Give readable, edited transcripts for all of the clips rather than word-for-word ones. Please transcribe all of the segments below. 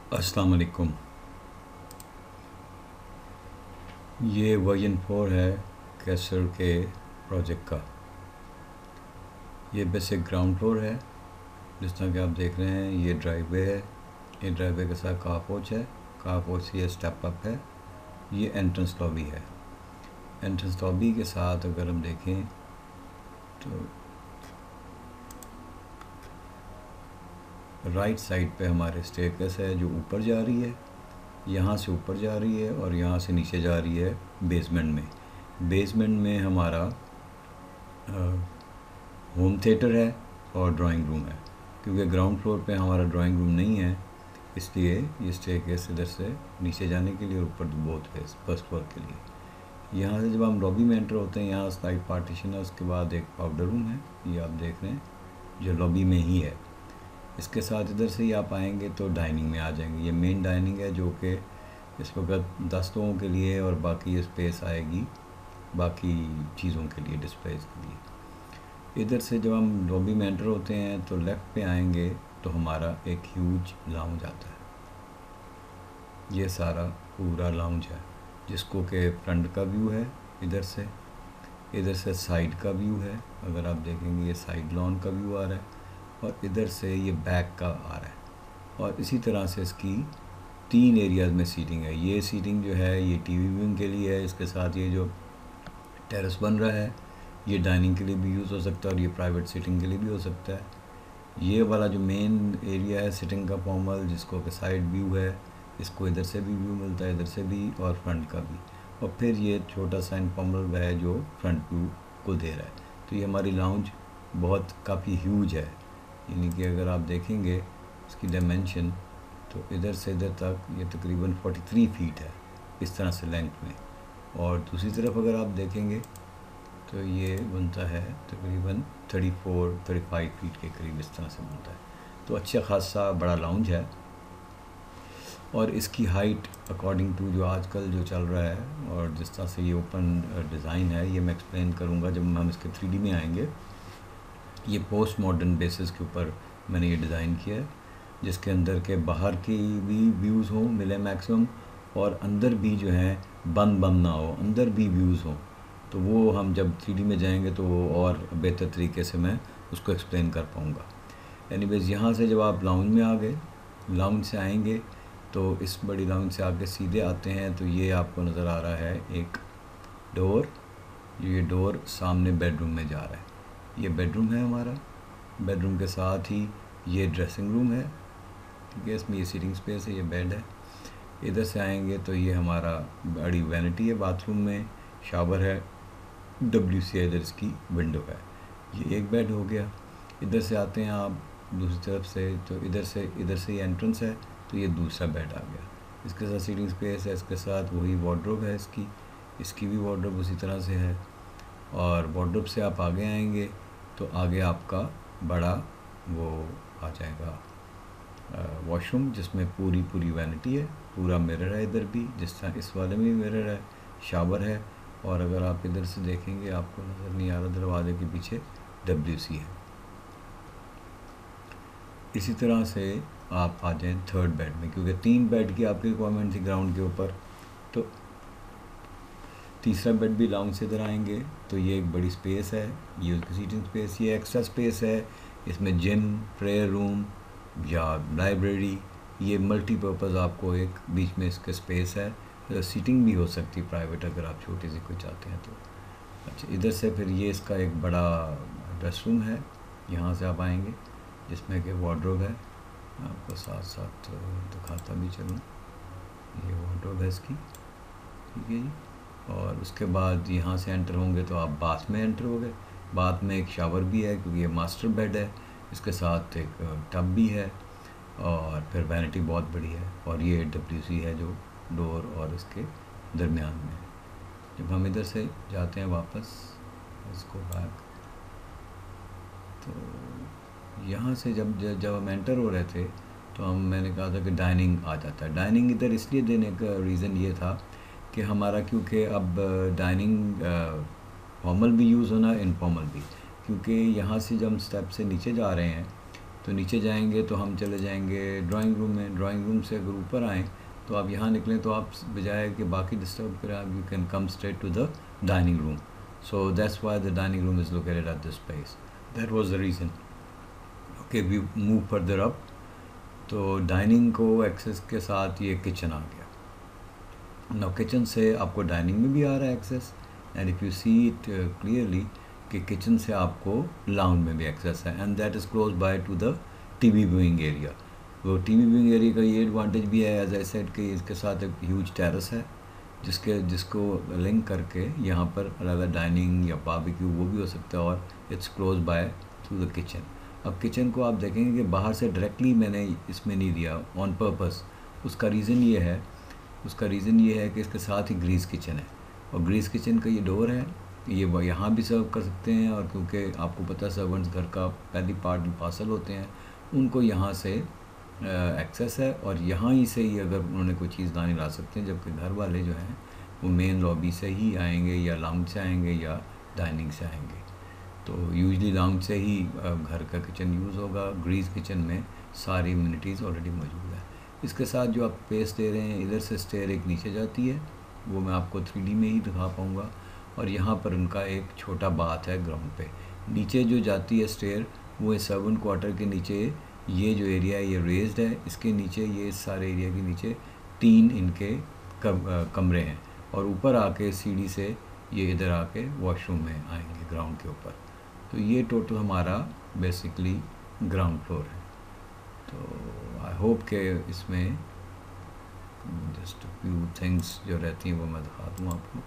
अस्सलाम वालेकुम। ये वर्जन 4 है कैसर के प्रोजेक्ट का। ये बेसिक ग्राउंड फ्लोर है, जिस तरह कि आप देख रहे हैं। ये ड्राइववे है, ये ड्राइववे के साथ कार पोर्च है, कार पोर्च से ये स्टेप अप है। ये एंट्रेंस लॉबी है। एंट्रेंस लॉबी के साथ अगर हम देखें तो राइट साइड पे हमारे स्टेयरकेस है जो ऊपर जा रही है, यहाँ से ऊपर जा रही है और यहाँ से नीचे जा रही है बेसमेंट में। बेसमेंट में हमारा होम थिएटर है और ड्राइंग रूम है। क्योंकि ग्राउंड फ्लोर पे हमारा ड्राइंग रूम नहीं है, इसलिए ये स्टेयरकेस इधर से नीचे जाने के लिए, ऊपर बोथ फेस फर्स्ट फ्लोर के लिए। यहाँ से जब हम लॉबी में एंटर होते हैं, यहाँ स्लाइड पार्टीशन है, उसके बाद एक पाउडर रूम है, ये आप देख रहे हैं, जो लॉबी में ही है। इसके साथ इधर से ही आप आएंगे तो डाइनिंग में आ जाएंगे। ये मेन डाइनिंग है जो कि इस वक्त 10 लोगों के लिए, और बाकी ये स्पेस आएगी बाकी चीज़ों के लिए, डिस्प्लेज के लिए। इधर से जब हम लॉबी में एंटर होते हैं तो लेफ़्ट पे आएंगे तो हमारा एक ह्यूज लाउंज आता है। ये सारा पूरा लाउंज है, जिसको कि फ्रंट का व्यू है इधर से साइड का व्यू है। अगर आप देखेंगे ये साइड लॉन का व्यू आ रहा है, और इधर से ये बैक का आ रहा है। और इसी तरह से इसकी 3 एरियाज़ में सीटिंग है। ये सीटिंग जो है ये टीवी व्यूइंग के लिए है। इसके साथ ये जो टेरेस बन रहा है ये डाइनिंग के लिए भी यूज़ हो सकता है, और ये प्राइवेट सीटिंग के लिए भी हो सकता है। ये वाला जो मेन एरिया है सिटिंग का फॉर्मल, जिसको कि साइड व्यू है, इसको इधर से भी व्यू मिलता है, इधर से भी और फ्रंट का भी। और फिर ये छोटा सा इनफॉर्मल है जो फ्रंट व्यू को दे रहा है। तो ये हमारी लाउंज बहुत काफ़ी ह्यूज है, यानी कि अगर आप देखेंगे इसकी डायमेंशन तो इधर से इधर तक ये तकरीबन 43 फीट है इस तरह से लेंथ में। और दूसरी तरफ अगर आप देखेंगे तो ये बनता है तकरीबन 34-35 फीट के करीब, इस तरह से बनता है। तो अच्छा खासा बड़ा लाउंज है। और इसकी हाइट अकॉर्डिंग टू जो आजकल जो चल रहा है, और जिस तरह से ये ओपन डिज़ाइन है, ये मैं एक्सप्लेन करूँगा जब हम इसके 3D में आएंगे। ये पोस्ट मॉडर्न बेसिस के ऊपर मैंने ये डिज़ाइन किया है, जिसके अंदर के बाहर की भी व्यूज़ हों मिले मैक्सिमम, और अंदर भी जो है बंद ना हो, अंदर भी व्यूज़ हों। तो वो हम जब 3D में जाएंगे तो वो और बेहतर तरीके से मैं उसको एक्सप्लेन कर पाऊँगा। एनीवेज़, यहाँ से जब आप लाउंज में आ गए, लाउंज से आएंगे तो इस बड़ी लाउंज से आके सीधे आते हैं तो ये आपको नज़र आ रहा है एक डोर। ये डोर सामने बेडरूम में जा रहा है। ये बेडरूम है हमारा। बेडरूम के साथ ही ये ड्रेसिंग रूम है, ठीक है, इसमें ये सीटिंग स्पेस है, ये बेड है। इधर से आएंगे तो ये हमारा बड़ी वैनिटी है, बाथरूम में शावर है, WC है, इधर इसकी विंडो है। ये एक बेड हो गया। इधर से आते हैं आप दूसरी तरफ से तो इधर से ये एंट्रेंस है, तो ये दूसरा बेड आ गया। इसके साथ सीटिंग स्पेस है, इसके साथ वही वार्डरोब है, इसकी भी वार्डरोब उसी तरह से है। और वार्डरोब से आप आगे आएंगे तो आगे आपका बड़ा वो आ जाएगा वॉशरूम, जिसमें पूरी वैनिटी है, पूरा मिरर है इधर भी, जिस तरह इस वाले में भी मिरर है, शावर है। और अगर आप इधर से देखेंगे आपको नज़र नहीं आ रहा, दरवाजे के पीछे WC है। इसी तरह से आप आ जाएँ थर्ड बेड में, क्योंकि 3 बेड की आपकी रिक्वायरमेंट थी ग्राउंड के ऊपर। तो तीसरा बेड भी लाउंज से इधर आएंगे तो ये एक बड़ी स्पेस है, ये उसकी सीटिंग स्पेस, ये एक्स्ट्रा स्पेस है। इसमें जिम, प्रेयर रूम या लाइब्रेरी, ये मल्टीपर्पज़ आपको एक बीच में इसके स्पेस है। सीटिंग भी हो सकती है प्राइवेट, अगर आप छोटी सी कोई चाहते हैं तो। अच्छा, इधर से फिर ये इसका एक बड़ा रेस्ट रूम है, यहाँ से आप आएंगे, जिसमें कि वार्डरोब है। आपको साथ साथ दिखाता भी चलूँ, ये वार्डरोब है इसकी, ठीक है जी। और उसके बाद यहाँ से एंटर होंगे तो आप बाथ में एंटर हो गए। बाथ में एक शावर भी है, क्योंकि ये मास्टर बेड है, इसके साथ एक टब भी है, और फिर वैनिटी बहुत बड़ी है। और ये WC है जो डोर और इसके दरमियान में है। जब हम इधर से जाते हैं वापस इसको बैक, तो यहाँ से जब हम एंटर हो रहे थे तो मैंने कहा था कि डाइनिंग आ जाता है। डाइनिंग इधर इसलिए देने का रीज़न ये था कि हमारा, क्योंकि अब डाइनिंग फॉर्मल भी यूज़ होना, इनफॉर्मल भी, क्योंकि यहाँ से जब हम स्टेप से नीचे जा रहे हैं तो नीचे जाएंगे तो हम चले जाएंगे ड्राइंग रूम में। ड्राइंग रूम से अगर ऊपर आएँ तो आप यहाँ निकलें तो आप बजाय कि बाकी डिस्टर्ब करें, आप you can come straight to the dining room. So that's why the dining room is located at this place, that was the reason. Okay, we move further up. तो डाइनिंग को एक्सेस के साथ ये kitchen आ गया। Now kitchen से आपको dining में भी आ रहा है access, and if you see it clearly कि किचन से आपको लाउंज में भी एक्सेस है, and that is close by to the TV viewing area. वो टीवी व्यूइंग एरिया का ये एडवांटेज भी है, एज आई सेड, कि इसके साथ एक ह्यूज टेरेस है जिसको लिंक करके यहाँ पर अलग डाइनिंग या बारबेक्यू वो भी हो सकता है, और it's close by to the kitchen. अब किचन को आप देखेंगे कि बाहर से डायरेक्टली मैंने इसमें नहीं दिया ऑन पर्पस। उसका रीज़न ये है कि इसके साथ ही ग्रीस किचन है, और ग्रीस किचन का ये डोर है, ये यहाँ भी सर्व कर सकते हैं, और क्योंकि आपको पता है सर्वेंट्स घर का पहली पार्ट पार्सल होते हैं, उनको यहाँ से एक्सेस है, और यहाँ ही से ही अगर उन्होंने कोई चीज़ लाने ला सकते हैं, जबकि घर वाले जो हैं वो मेन लॉबी से ही आएंगे, या लाउंज से आएंगे, या डाइनिंग से आएंगे। तो यूजली लाउंज से ही घर का किचन यूज़ होगा। ग्रीस किचन में सारी इम्यूनिटीज़ ऑलरेडी मौजूद है। इसके साथ जो आप स्पेस दे रहे हैं, इधर से स्टेयर एक नीचे जाती है, वो मैं आपको 3D में ही दिखा पाऊँगा, और यहाँ पर उनका एक छोटा बाथ है ग्राउंड पे। नीचे जो जाती है स्टेयर, वो है सर्वेंट क्वार्टर के नीचे। ये जो एरिया है ये रेज्ड है, इसके नीचे, ये सारे एरिया के नीचे 3 इनके कमरे हैं, और ऊपर आके सीढ़ी से ये इधर आके वॉशरूम में आएंगे ग्राउंड के ऊपर। तो ये टोटल हमारा बेसिकली ग्राउंड फ्लोर है। तो आई होप के इसमें जस्ट फ्यू थिंग्स जो रहती हैं वो मैं दिखा दूँ आपको।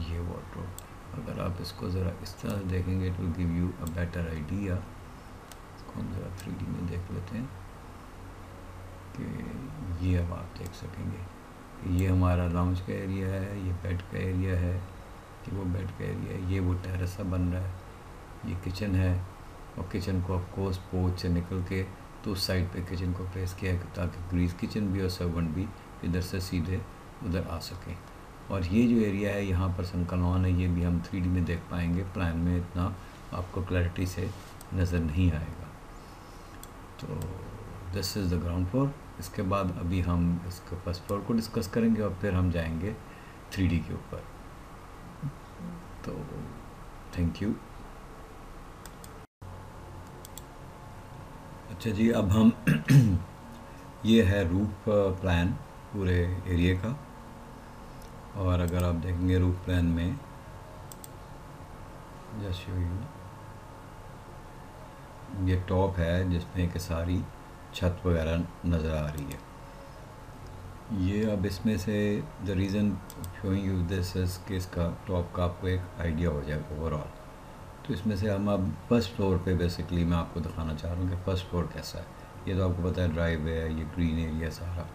ये वार्डरोब, अगर आप इसको ज़रा इस तरह देखेंगे it will give you a better idea. इसको हम ज़रा 3D में देख लेते हैं कि ये अब आप देख सकेंगे। ये हमारा लाउंज का एरिया है, ये बेड का एरिया है, कि वो बेड का एरिया है, ये वो टेरेस सा बन रहा है, ये किचन है, और किचन को ऑफ कोर्स पोर्च से निकल के तो उस साइड पे किचन को प्लेस किया है ताकि ग्रीस किचन भी और सर्वेंट भी इधर से सीधे उधर आ सकें। और ये जो एरिया है यहाँ पर संकलवान है, ये भी हम 3D में देख पाएंगे, प्लान में इतना आपको क्लैरिटी से नज़र नहीं आएगा। तो this is the ground floor. इसके बाद अभी हम इसके फर्स्ट फ्लोर को डिस्कस करेंगे, और फिर हम जाएंगे 3D के ऊपर। तो थैंक यू। अच्छा जी, अब हम ये है रूफ प्लान पूरे एरिया का, और अगर आप देखेंगे रूफ प्लान में जस्ट शो यू, ये टॉप है जिसमें कि सारी छत वगैरह नज़र आ रही है। ये अब इसमें से the reason showing you this is कि इसका टॉप का आपको एक आइडिया हो जाए ओवरऑल। तो इसमें से हम अब फर्स्ट फ्लोर पे बेसिकली मैं आपको दिखाना चाह रहा हूँ कि फर्स्ट फ्लोर कैसा है। ये तो आपको पता है ड्राइव है, ये ग्रीन एरिया सारा,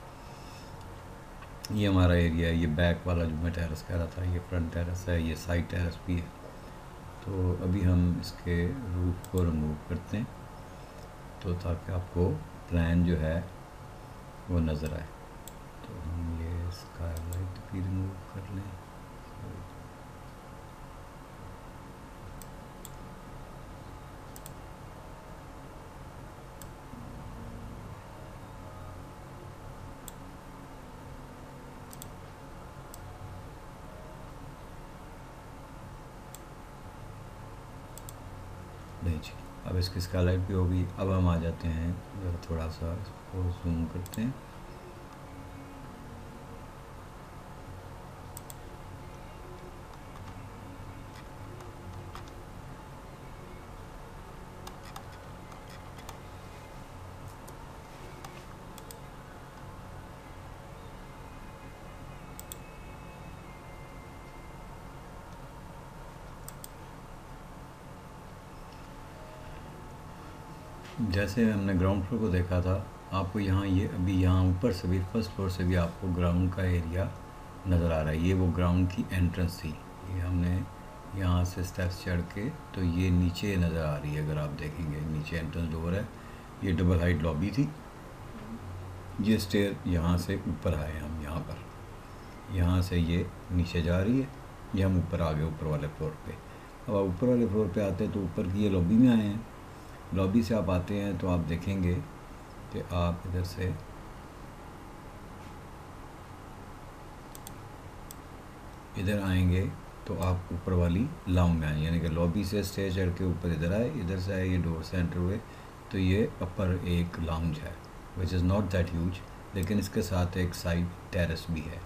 ये हमारा एरिया है, ये बैक वाला जो मैं टेरेस कह रहा था, ये फ्रंट टेरेस है, ये साइड टेरेस भी है। तो अभी हम इसके रूफ को रिमूव करते हैं, तो ताकि आपको प्लान जो है वो नज़र आए। तो हम ये स्काईलाइट भी रिमूव कर लें। नहीं जी, अब इसकी स्काईलाइट भी होगी। अब हम आ जाते हैं, थोड़ा सा इसको जूम करते हैं। जैसे हमने ग्राउंड फ्लोर को देखा था, आपको यहाँ ये अभी यहाँ ऊपर से भी फर्स्ट फ्लोर से भी आपको ग्राउंड का एरिया नज़र आ रहा है। ये वो ग्राउंड की एंट्रेंस थी, ये हमने यहाँ से स्टेप्स चढ़ के तो ये नीचे नज़र आ रही है। अगर आप देखेंगे नीचे एंट्रेंस डोर है, ये डबल हाइट लॉबी थी। ये स्टेयर यहाँ से ऊपर आए हम, यहाँ पर, यहाँ से ये नीचे जा रही है, ये हम ऊपर आ गए ऊपर वाले फ्लोर पे। अब आप ऊपर वाले फ्लोर पे आते हैं तो ऊपर की ये लॉबी में आए हैं। लॉबी से आप आते हैं तो आप देखेंगे कि आप इधर से इधर आएंगे तो आप ऊपर वाली लाउंज में आए, यानी कि लॉबी से स्टेज चढ़ के ऊपर इधर आए, इधर से आए, ये डोर से एंटर हुए तो ये अपर एक लाउंज है which is not that huge, लेकिन इसके साथ एक साइड टेरेस भी है।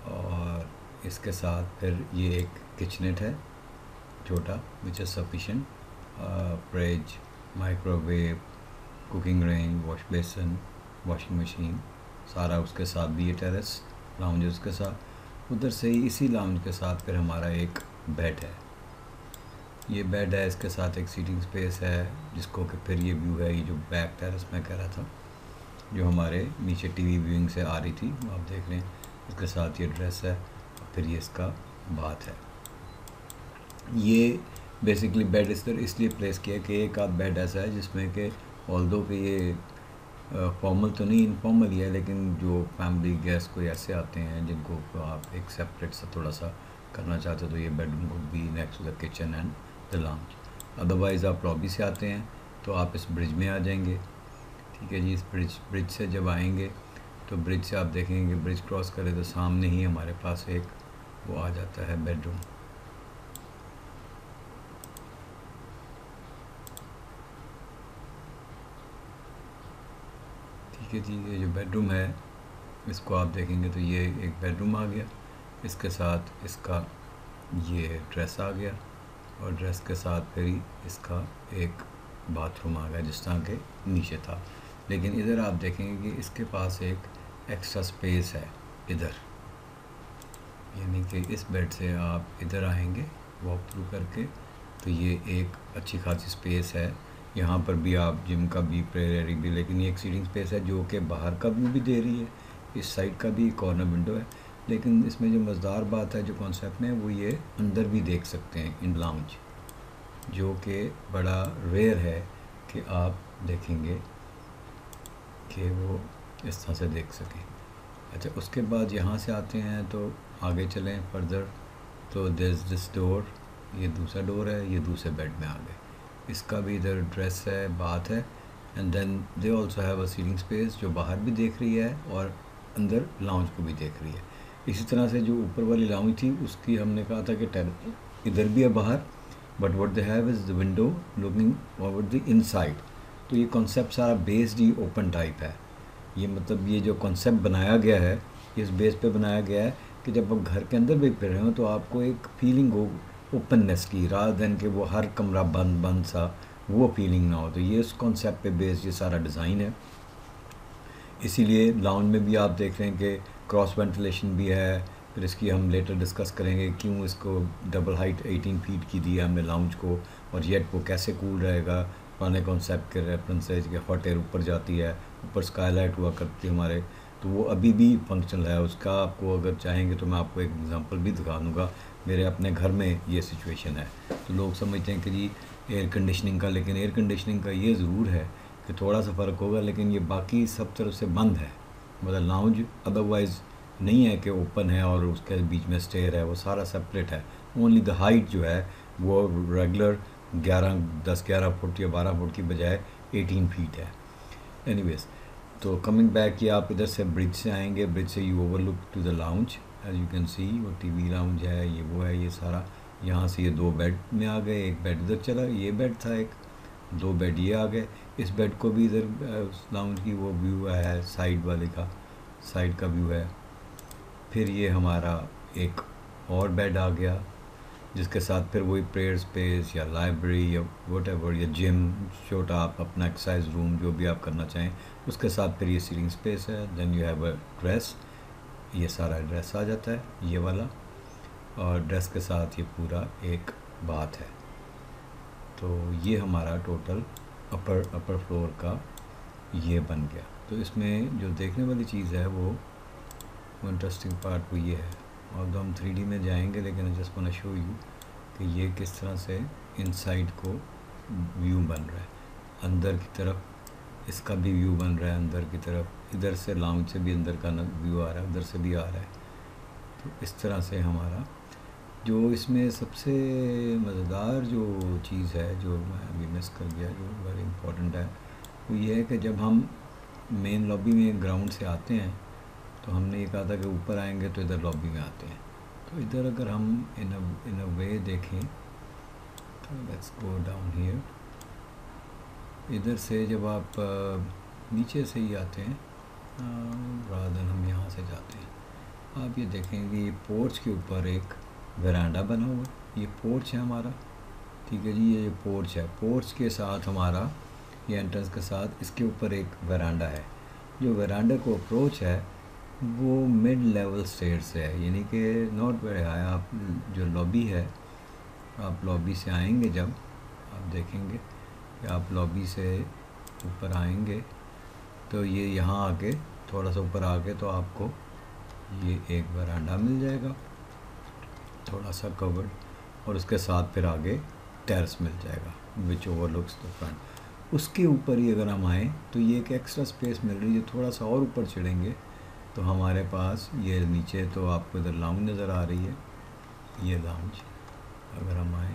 और इसके साथ फिर ये एक किचनेट है छोटा which is sufficient, fridge, microwave, cooking range, wash basin, washing machine, सारा उसके साथ भी ये टेरेस लाउंज उसके साथ। उधर से ही इसी लाउंज के साथ फिर हमारा एक बेड है, ये बेड है, इसके साथ एक सीटिंग स्पेस है जिसको कि फिर ये व्यू है, ये जो बैक टेरेस मैं कह रहा था जो हमारे नीचे टीवी व्यूइंग से आ रही थी वो आप देख रहे हैं। इसके साथ ये ड्रेस है, फिर ये इसका बाथ है। ये बेसिकली बेड इस तरह इसलिए प्लेस किया कि एक आध बेड ऐसा है जिसमें कि ऑल्दो कि ये फॉर्मल तो नहीं इनफॉर्मल ही है, लेकिन जो फैमिली गेस्ट कोई ऐसे आते हैं जिनको आप एक सेपरेट सा थोड़ा सा करना चाहते हो तो ये बेडरूम को भी next to the kitchen and the lounge. Otherwise आप लॉबी से आते हैं तो आप इस ब्रिज में आ जाएंगे, ठीक है जी। इस ब्रिज से जब आएंगे तो ब्रिज से आप देखेंगे, ब्रिज क्रॉस करें तो सामने ही हमारे पास एक वो आ जाता है बेडरूम। ठीक है जी, ये जो बेडरूम है इसको आप देखेंगे तो ये एक बेडरूम आ गया, इसके साथ इसका ये ड्रेस आ गया और ड्रेस के साथ फिर इसका एक बाथरूम आ गया जिस तरह के नीचे था। लेकिन इधर आप देखेंगे कि इसके पास एक एक्स्ट्रा स्पेस है इधर, यानी कि इस बेड से आप इधर आएंगे वॉक थ्रू करके तो ये एक अच्छी खासी स्पेस है। यहाँ पर भी आप जिम का भी, प्रेयर एरिया भी, लेकिन ये एक सीटिंग स्पेस है जो कि बाहर का व्यू भी दे रही है, इस साइड का भी कॉर्नर विंडो है। लेकिन इसमें जो मज़ेदार बात है जो कॉन्सेप्ट में वो ये अंदर भी देख सकते हैं इन लाउंज, जो कि बड़ा रेयर है कि आप देखेंगे कि वो इस तरह से देख सकें। अच्छा, उसके बाद यहाँ से आते हैं तो आगे चलें फर्दर तो दिस डोर, ये दूसरा डोर है, ये दूसरे बेड में आ गए। इसका भी इधर ड्रेस है, बाथ है and then they also have a seating space जो बाहर भी देख रही है और अंदर लाउंज को भी देख रही है। इसी तरह से जो ऊपर वाली लाउंज थी उसकी हमने कहा था कि इधर भी है बाहर, but what they have is the window looking over the inside. तो ये कॉन्सेप्ट सारा बेस्ड ही ओपन टाइप है। ये मतलब ये जो कॉन्सेप्ट बनाया गया है इस बेस पे बनाया गया है कि जब आप घर के अंदर भी फिर रहे हो तो आपको एक फीलिंग हो ओपननेस की, रादर देन कि वो हर कमरा बंद बंद सा वो फीलिंग ना हो। तो ये इस कॉन्सेप्ट पे बेस्ड ये सारा डिज़ाइन है। इसीलिए लाउंज में भी आप देख रहे हैं कि क्रॉस वेंटिलेशन भी है। फिर इसकी हम लेटर डिस्कस करेंगे क्यों इसको डबल हाइट 18 फीट की दी है हमने लाउंज को, और येट वो कैसे कूल रहेगा। पुराने कॉन्सेप्ट के रेफरेंस है कि हॉट एयर ऊपर जाती है, ऊपर स्काईलाइट हुआ करती है हमारे, तो वो अभी भी फंक्शनल है उसका। आपको अगर चाहेंगे तो मैं आपको एक एग्जांपल भी दिखा दूँगा, मेरे अपने घर में ये सिचुएशन है। तो लोग समझते हैं कि जी एयर कंडीशनिंग का, लेकिन एयर कंडीशनिंग का ये ज़रूर है कि थोड़ा सा फ़र्क होगा, लेकिन ये बाकी सब तरफ से बंद है। मतलब लाउंज अदरवाइज़ नहीं है कि ओपन है और उसके बीच में स्टेयर है, वो सारा सेपरेट है। ओनली द हाइट जो है वो रेगुलर 10-11 फुट या 12 फुट की बजाय 18 फीट है। एनीवेज, तो कमिंग बैक कि आप इधर से ब्रिज से आएंगे, ब्रिज से you overlook to the lounge as you can see, वो टीवी लाउंज है, ये वो है, ये सारा। यहाँ से ये 2 बेड में आ गए, एक बेड इधर चला, ये बेड था एक, 2 बेड ये आ गए। इस बेड को भी इधर लाउंज की वो व्यू है साइड वाले का, साइड का व्यू है। फिर ये हमारा एक और बेड आ गया जिसके साथ फिर वही प्रेयर स्पेस या लाइब्रेरी या व्हाटएवर या जिम, छोटा आप अपना एक्सरसाइज रूम जो भी आप करना चाहें, उसके साथ फिर ये सीटिंग स्पेस है। Then you have a dress, ये सारा ड्रेस आ जाता है ये वाला, और ड्रेस के साथ ये पूरा एक बाथ है। तो ये हमारा टोटल अपर फ्लोर का ये बन गया। तो इसमें जो देखने वाली चीज़ है वो इंटरेस्टिंग पार्ट वो ये है, और तो हम 3D में जाएंगे, लेकिन I just want to show you कि ये किस तरह से इनसाइड को व्यू बन रहा है। अंदर की तरफ इसका भी व्यू बन रहा है, अंदर की तरफ इधर से लाउंज से भी अंदर का व्यू आ रहा है, उधर से भी आ रहा है। तो इस तरह से हमारा जो इसमें सबसे मज़ेदार जो चीज़ है, जो मैं अभी मिस कर गया, जो वेरी इम्पोर्टेंट है, वो ये है कि जब हम मेन लॉबी में ग्राउंड से आते हैं तो हमने ये कहा था कि ऊपर आएंगे तो इधर लॉबी में आते हैं। तो इधर अगर हम इन अ वे देखें तो लेट्स गो डाउन हियर। इधर से जब आप नीचे से ही आते हैं, रादर हम यहाँ से जाते हैं, आप ये देखेंगे ये पोर्च के ऊपर एक वरांडा बना हुआ है। ये पोर्च है हमारा, ठीक है जी, ये पोर्च है। पोर्च के साथ हमारा ये एंट्रेंस के साथ इसके ऊपर एक वरांडा है। जो वरांडा को अप्रोच है वो मिड लेवल स्टेयर से है, यानी कि नॉट वेरी हाई। आप जो लॉबी है, आप लॉबी से आएंगे, जब आप देखेंगे कि आप लॉबी से ऊपर आएंगे तो ये यहाँ आके थोड़ा सा ऊपर आके तो आपको ये एक वरांडा मिल जाएगा, थोड़ा सा कवर्ड, और उसके साथ फिर आगे टेरेस मिल जाएगा विच ओवरलुक्स द फ्रंट। उसके ऊपर ही अगर हम आएँ तो ये एक एक्स्ट्रा स्पेस मिल रही है। थोड़ा सा और ऊपर चढ़ेंगे तो हमारे पास ये नीचे तो आपको इधर लाउंज नज़र आ रही है, ये लाउंज। अगर हम आए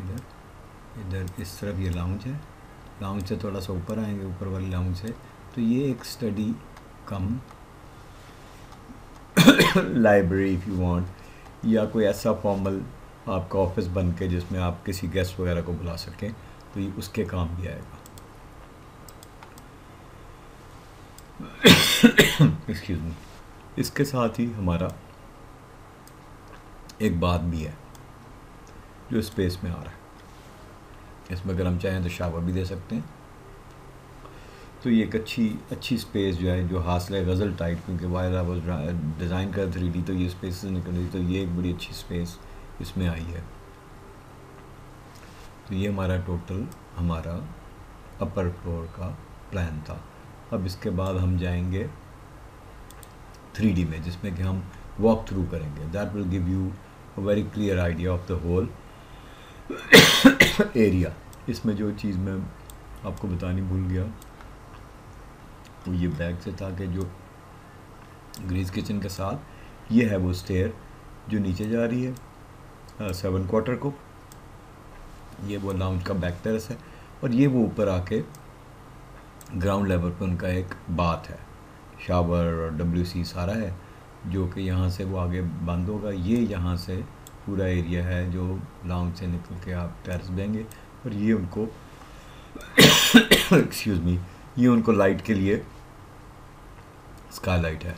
इधर इस तरफ ये लाउंज है, लाउंज से थोड़ा सा ऊपर आएंगे, ऊपर वाली लाउंज से, तो ये एक study come library if you want, या कोई ऐसा फॉर्मल आपका ऑफिस बन के जिसमें आप किसी गेस्ट वगैरह को बुला सकें, तो ये उसके काम भी आएगा। Excuse me. इसके साथ ही हमारा एक बात भी है जो स्पेस में आ रहा है। इसमें अगर हम चाहें तो शावर भी दे सकते हैं। तो ये एक अच्छी स्पेस जो है, जो हासिल गज़ल टाइप, क्योंकि वाइल आई वाज डिज़ाइन कर 3D तो ये स्पेस निकल रही, तो ये एक बड़ी अच्छी स्पेस इसमें आई है। तो ये हमारा टोटल हमारा अपर फ्लोर का प्लान था। अब इसके बाद हम जाएंगे 3D में, जिसमें कि हम वॉक थ्रू करेंगे। That will give you a very clear idea of the whole area. इसमें जो चीज़ मैं आपको बतानी भूल गया वो ये बैग से था कि जो ग्रीस किचन के साथ ये है वो स्टेयर जो नीचे जा रही है 7 क्वार्टर को, ये वो लाउंज का बैक टेरेस है, और ये वो ऊपर आके ग्राउंड लेवल पर उनका एक बाथ है, शावर और WC सारा है, जो कि यहाँ से वो आगे बंद होगा। ये यहाँ से पूरा एरिया है जो लाउंज से निकल के आप टेरेस देंगे, और ये उनको एक्सक्यूज़ मी, ये उनको लाइट के लिए स्काई लाइट है।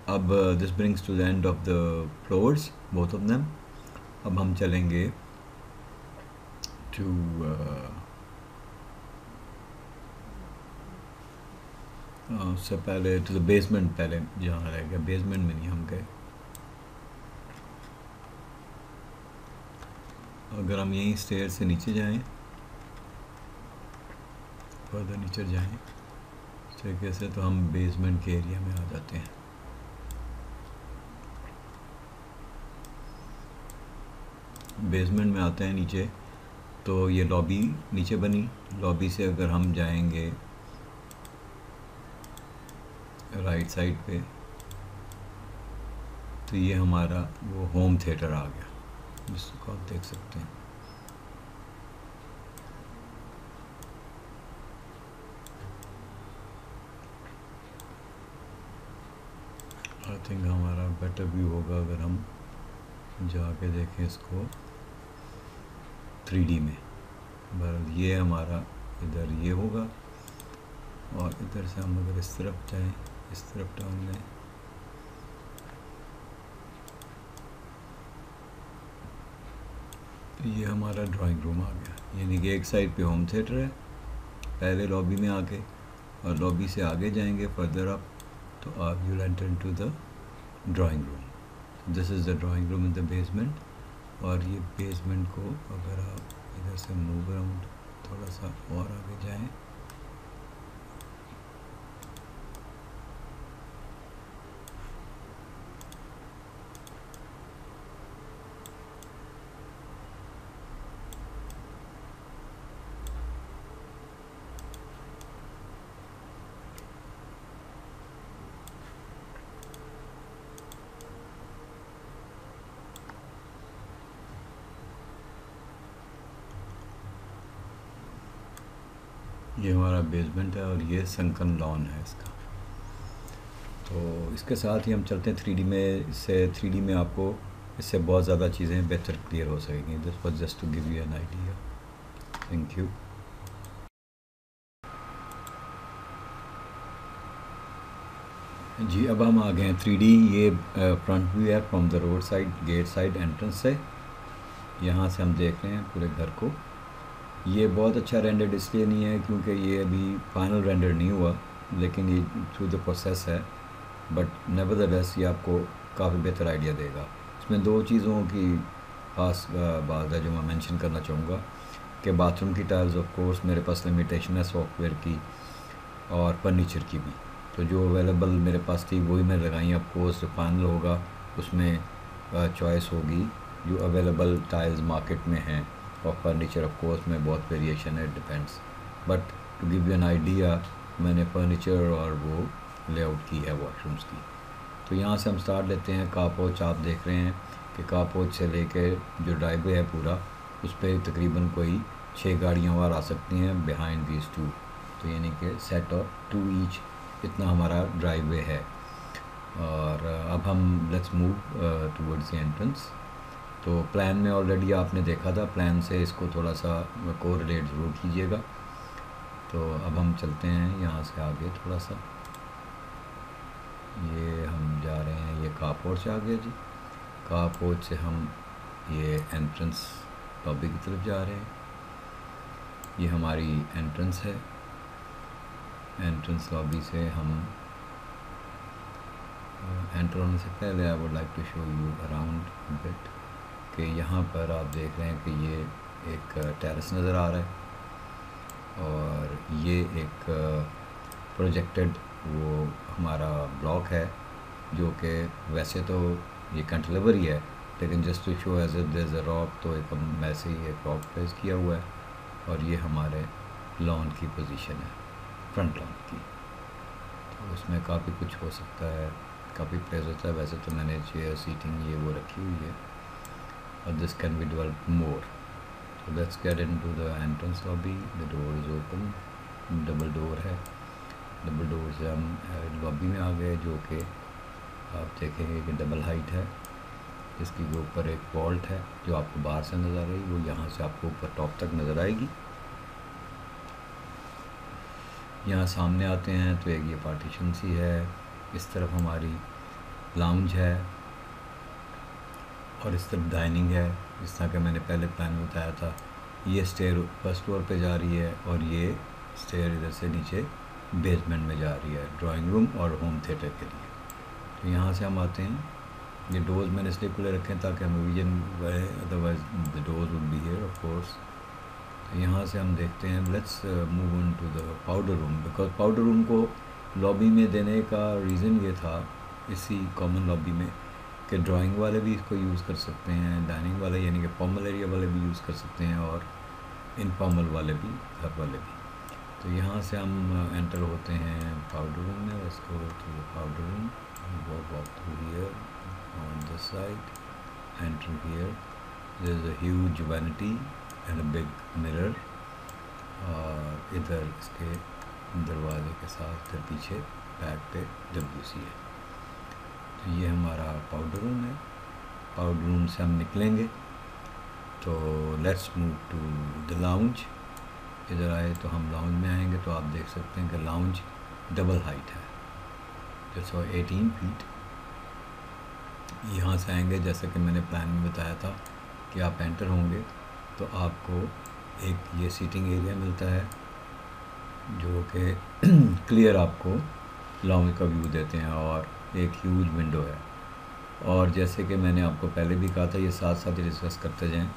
अब this brings to the end of the floors, both of them. अब हम चलेंगे टू उससे पहले टू द बेसमेंट। पहले जहाँ रह गया बेसमेंट में नहीं हम गए। अगर हम यहीं स्टेयर से नीचे जाएं, फर्दर नीचे जाएं इस तरीके से, तो हम बेसमेंट के एरिया में आ जाते हैं। बेसमेंट में आते हैं नीचे, तो ये लॉबी नीचे बनी। लॉबी से अगर हम जाएंगे राइट साइड पे, तो ये हमारा वो होम थिएटर आ गया, जिसको आप देख सकते हैं। आई थिंक हमारा बेटर व्यू होगा अगर हम जाके देखें इसको 3D में। बहरहाल ये हमारा इधर ये होगा, और इधर से हम अगर इस तरफ जाएं, इस तरफ टर्न लें, तो ये हमारा ड्राइंग रूम आ गया। यानी कि एक साइड पे होम थिएटर है पहले लॉबी में आके, और लॉबी से आगे जाएंगे फर्दर अप तो आप you enter into the drawing room. This is the drawing room in the basement. और ये बेसमेंट को अगर आप इधर से मूव अराउंड थोड़ा सा और आगे जाएं, ये हमारा बेसमेंट है और ये संकन लॉन है इसका। तो इसके साथ ही हम चलते हैं 3D में। इससे 3D में आपको इससे बहुत ज़्यादा चीज़ें बेहतर क्लियर हो सकेंगी। This was just to give you an idea. Thank you. जी अब हम आ गए हैं 3D। ये फ्रंट व्यू है from the road side, gate side entrance से। यहाँ से हम देख रहे हैं पूरे घर को। ये बहुत अच्छा रेंडर्ड इसलिए नहीं है क्योंकि ये अभी फाइनल रेंडर नहीं हुआ, लेकिन ये थ्रू द प्रोसेस है। बट नेवरदलेस ये आपको काफ़ी बेहतर आइडिया देगा। इसमें दो चीज़ों की खास बात है जो मैं मेंशन करना चाहूँगा कि बाथरूम की टाइल्स ऑफ कोर्स मेरे पास लिमिटेशन है सॉफ्टवेयर की और फर्नीचर की भी। तो जो अवेलेबल मेरे पास थी वही मैं लगाई। ऑफ कोर्स जो फाइनल होगा उसमें चॉइस होगी जो अवेलेबल टाइल्स मार्केट में हैं, और फर्नीचर ऑफ कोर्स में बहुत वेरिएशन है, depends. But to give you an idea मैंने फर्नीचर और वो लेआउट की है वॉशरूम्स की। तो यहाँ से हम स्टार्ट लेते हैं। कार पोर्च आप देख रहे हैं कि कार पोर्च से लेके जो ड्राइववे है पूरा, उस पर तकरीबन कोई 6 गाड़ियाँ और आ सकती हैं बिहाइंड दीज 2। तो यानी कि सेट ऑफ 2 ईच इतना हमारा ड्राइववे है। और अब हम let's move towards the entrance. तो प्लान में ऑलरेडी आपने देखा था, प्लान से इसको थोड़ा सा कोरिलेट ज़रूर कीजिएगा। तो अब हम चलते हैं यहाँ से आगे थोड़ा सा। ये हम जा रहे हैं, ये कार पोर्च आ गया जी। कार पोर्च से हम ये एंट्रेंस लॉबी की तरफ जा रहे हैं। ये हमारी एंट्रेंस है। एंट्रेंस लॉबी से हम एंटर होने से पहले I would like to show you around bit कि यहाँ पर आप देख रहे हैं कि ये एक टेरेस नज़र आ रहा है, और ये एक प्रोजेक्टेड वो हमारा ब्लॉक है, जो कि वैसे तो ये कैंटिलीवर ही है, लेकिन just to show as it there is a rock, तो एक हम वैसे ही एक रॉक प्लेस किया हुआ है। और ये हमारे लॉन की पोजीशन है, फ्रंट लॉन की। तो उसमें काफ़ी कुछ हो सकता है, काफ़ी प्लेस होता है। वैसे तो मैंने चेयर सीटिंग ये वो रखी हुई है, और this can be develop more. So let's get into the entrance lobby. The door is open. Double door है। डबल डोर से हम लॉबी में आ गए, जो कि आप देखेंगे कि डबल हाइट है। इसके ऊपर एक वॉल्ट है जो आपको बाहर से नज़र आ रही, वो यहाँ से आपको ऊपर टॉप तक नज़र आएगी। यहाँ सामने आते हैं तो एक ये पार्टीशन सी है। इस तरफ हमारी लाउंज है, और इस तरफ डाइनिंग है। जिस तरह कि मैंने पहले प्लान में बताया था, ये स्टेयर फर्स्ट फ्लोर पे जा रही है, और ये स्टेयर इधर से नीचे बेसमेंट में जा रही है ड्राइंग रूम और होम थिएटर के लिए। तो यहाँ से हम आते हैं। ये डोर्स मैंने इसलिए खुले रखे हैं ताकि हमें विजन रहे, otherwise the doors would be here of course. तो यहाँ से हम देखते हैं, let's move on to the powder room. Because powder room को लॉबी में देने का रीज़न ये था, इसी कॉमन लॉबी में, कि ड्राइंग वाले भी इसको यूज़ कर सकते हैं, डाइनिंग वाले यानी कि फॉर्मल एरिया वाले भी यूज़ कर सकते हैं, और इनफॉर्मल वाले भी, घर वाले भी। तो यहाँ से हम एंटर होते हैं पाउडर रूम में। Let's go to the powder room, walk through here on this side, enter here. There is a huge vanity and a big mirror, और इधर इसके दरवाजे के साथ इधर पीछे बैक पे WC है। तो ये हमारा पाउडर रूम है। पाउडर रूम से हम निकलेंगे तो let's move to the lounge. इधर आए तो हम लाउंज में आएंगे, तो आप देख सकते हैं कि लाउंज डबल हाइट है, जैसे 18 फीट। यहाँ से आएंगे, जैसे कि मैंने प्लान में बताया था कि आप एंटर होंगे तो आपको एक ये सीटिंग एरिया मिलता है, जो कि क्लियर आपको लाउंज का व्यू देते हैं, और एक ह्यूज विंडो है। और जैसे कि मैंने आपको पहले भी कहा था, ये साथ साथ डिस्कस करते जाएं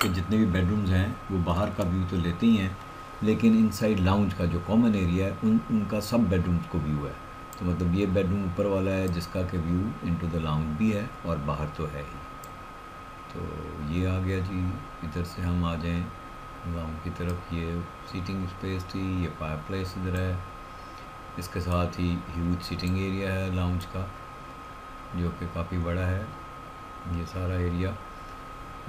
कि जितने भी बेडरूम्स हैं वो बाहर का व्यू तो लेते ही हैं, लेकिन इनसाइड लाउंज का जो कॉमन एरिया है उनका सब बेडरूम्स को व्यू है। तो मतलब ये बेडरूम ऊपर वाला है जिसका कि व्यू इनटू द लाउंज भी है, और बाहर तो है ही। तो ये आ गया जी। इधर से हम आ जाएँ लाउंज की तरफ। ये सीटिंग स्पेस थी, ये फायर प्लेस इधर है, इसके साथ ही ह्यूज सीटिंग एरिया है लाउंज का, जो कि काफ़ी बड़ा है ये सारा एरिया।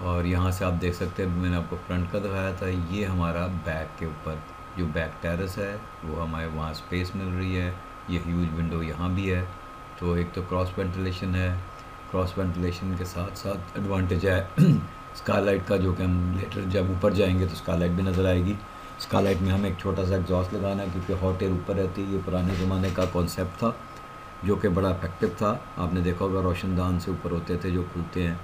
और यहाँ से आप देख सकते हैं, मैंने आपको फ्रंट का दिखाया था, ये हमारा बैक के ऊपर जो बैक टेरेस है वो हमारे वहाँ स्पेस मिल रही है। ये ह्यूज विंडो यहाँ भी है, तो एक तो क्रॉस वेंटिलेशन है। क्रॉस वेंटिलेशन के साथ साथ एडवांटेज है स्काईलाइट का, जो कि हम लेटर जब ऊपर जाएंगे तो स्काईलाइट भी नज़र आएगी। स्काईलाइट में हमें एक छोटा सा एग्जॉस्ट लगाना है, क्योंकि हॉट एयर ऊपर रहती है। ये पुराने ज़माने का कॉन्सेप्ट था जो कि बड़ा इफेक्टिव था। आपने देखा होगा रोशनदान से ऊपर होते थे जो खुलते हैं,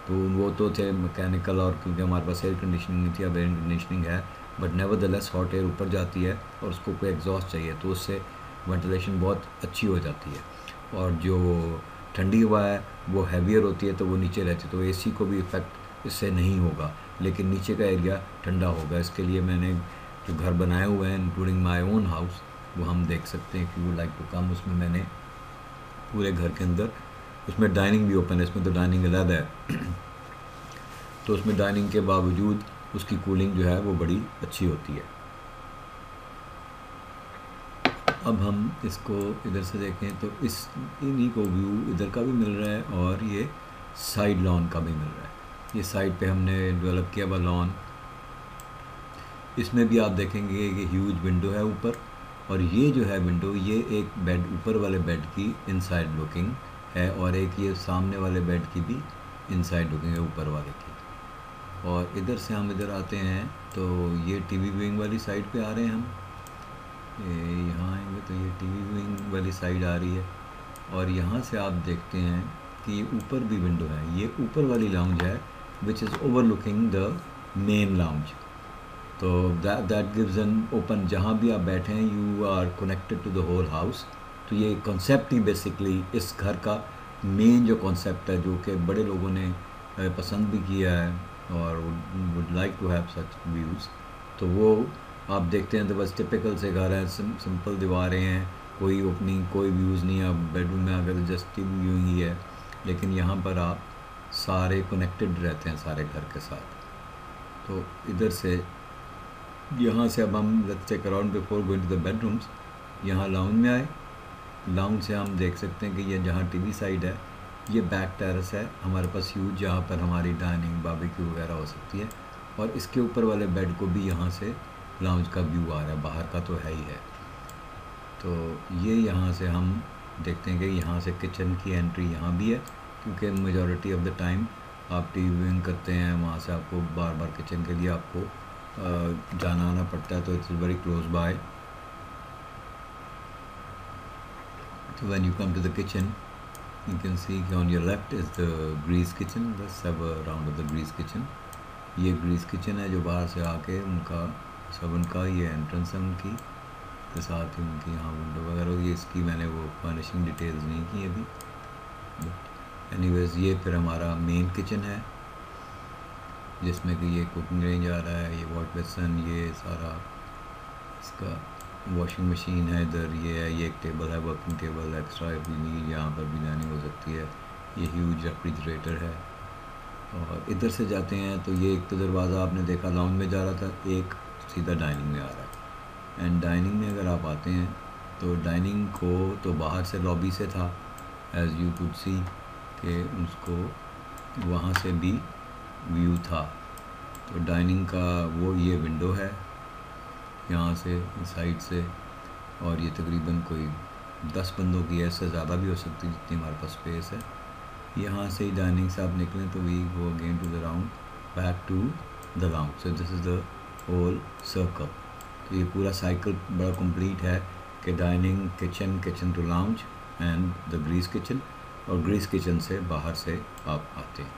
तो वो तो थे मैकेनिकल, और क्योंकि हमारे पास एयर कंडीशनिंग नहीं थी, अब एयर कंडीशनिंग है, बट नेवरदलेस हॉट एयर ऊपर जाती है और उसको कोई एग्जॉस्ट चाहिए, तो उससे वेंटिलेशन बहुत अच्छी हो जाती है। और जो ठंडी हवा है वो हैवियर होती है, तो वो नीचे रहती है, तो एसी को भी इफ़ेक्ट इससे नहीं होगा, लेकिन नीचे का एरिया ठंडा होगा। इसके लिए मैंने जो घर बनाए हुए हैं इंक्लूडिंग माई ओन हाउस, वो हम देख सकते हैं, कि वो लाइक टू कम, उसमें मैंने पूरे घर के अंदर, उसमें डाइनिंग भी ओपन है, इसमें तो डाइनिंग अलग है तो उसमें डाइनिंग के बावजूद उसकी कूलिंग जो है वो बड़ी अच्छी होती है। अब हम इसको इधर से देखें तो इस इन्हीं को व्यू इधर का भी मिल रहा है, और ये साइड लॉन का भी मिल रहा है। ये साइड पे हमने डेवलप किया हुआ लॉन, इसमें भी आप देखेंगे कि ह्यूज विंडो है ऊपर, और ये जो है विंडो, ये एक बेड, ऊपर वाले बेड की इनसाइड लुकिंग है, और एक ये सामने वाले बेड की भी इनसाइड लुकिंग है ऊपर वाले की। और इधर से हम इधर आते हैं तो ये टीवी व्यूइंग वाली साइड पे आ रहे हैं हम, यहाँ आएंगे तो ये टीवी व्यूइंग वाली साइड आ रही है। और यहाँ से आप देखते हैं कि ऊपर भी विंडो है, ये ऊपर वाली लाउंज है which is overlooking the main lounge. तो दैट गिव्स एन ओपन, जहाँ भी आप बैठे हैं you are connected to the whole house. तो ये कॉन्सेप्ट ही बेसिकली इस घर का मेन जो कॉन्सेप्ट है, जो कि बड़े लोगों ने पसंद भी किया है और would like to have such views. तो वो आप देखते हैं तो बस टिपिकल से घर हैं, सिंपल दीवारें हैं, कोई ओपनिंग, कोई व्यूज़ नहीं है। आप बेडरूम में अगर जस्ट टीवी व्यूइंग ही है, लेकिन यहाँ पर आप सारे कनेक्टेड रहते हैं सारे घर के साथ। तो इधर से, यहाँ से अब हम let's take around before going to the bedrooms, यहाँ लाउंज में आए। लाउंज से हम देख सकते हैं कि ये जहाँ टीवी साइड है, ये बैक टेरेस है हमारे पास ह्यूज, जहाँ पर हमारी डाइनिंग, बारबेक्यू वगैरह हो सकती है। और इसके ऊपर वाले बेड को भी यहाँ से लाउंज का व्यू आ रहा है, बाहर का तो है ही है। तो ये यहाँ से हम देखते हैं कि यहाँ से किचन की एंट्री यहाँ भी है, क्योंकि मेजॉरिटी ऑफ द टाइम आप टीवी व्यूइंग करते हैं, वहाँ से आपको बार बार किचन के लिए आपको जाना आना पड़ता है, तो it's very close by. So when you come to the kitchen, you can see on your left is the grease kitchen. Let's have a round of the grease kitchen. ये grease kitchen है जो बाहर से आके उनका सब उनका ये एंट्रेंस है उनकी, के साथ ही उनकी यहाँ विंडो वगैरह होगी। इसकी मैंने वो फर्निशिंग डिटेल्स नहीं की अभी, बट एनीवेज ये फिर हमारा मेन किचन है, जिसमें कि ये कुकिंग रेंज आ रहा है, ये वॉश बेसन, ये सारा इसका वॉशिंग मशीन है इधर, ये है, ये एक टेबल है, वर्किंग टेबल, एक्स्ट्रा भी नहीं, यहाँ पर बिरयानी हो सकती है। ये ह्यूज रेफ्रिजरेटर है। और इधर से जाते हैं तो ये एक तो दरवाज़ा आपने देखा लाउंज में जा रहा था, एक सीधा डाइनिंग में आ रहा है। एंड डाइनिंग में अगर आप आते हैं तो डाइनिंग को तो बाहर से लॉबी से था, एज़ यू कुड सी कि उसको वहाँ से भी व्यू था। तो डाइनिंग का वो ये विंडो है यहाँ से साइड से, और ये तकरीबन कोई 10 बंदों की है, इससे ज़्यादा भी हो सकती है जितनी हमारे पास स्पेस है। यहाँ से ही डाइनिंग से आप निकलें तो we go again to the round back to the lounge. So this is the whole circle. तो ये पूरा साइकिल बड़ा कंप्लीट है कि dining, kitchen, kitchen to lounge and the grease kitchen, और ग्रीस किचन से बाहर से आप आते हैं।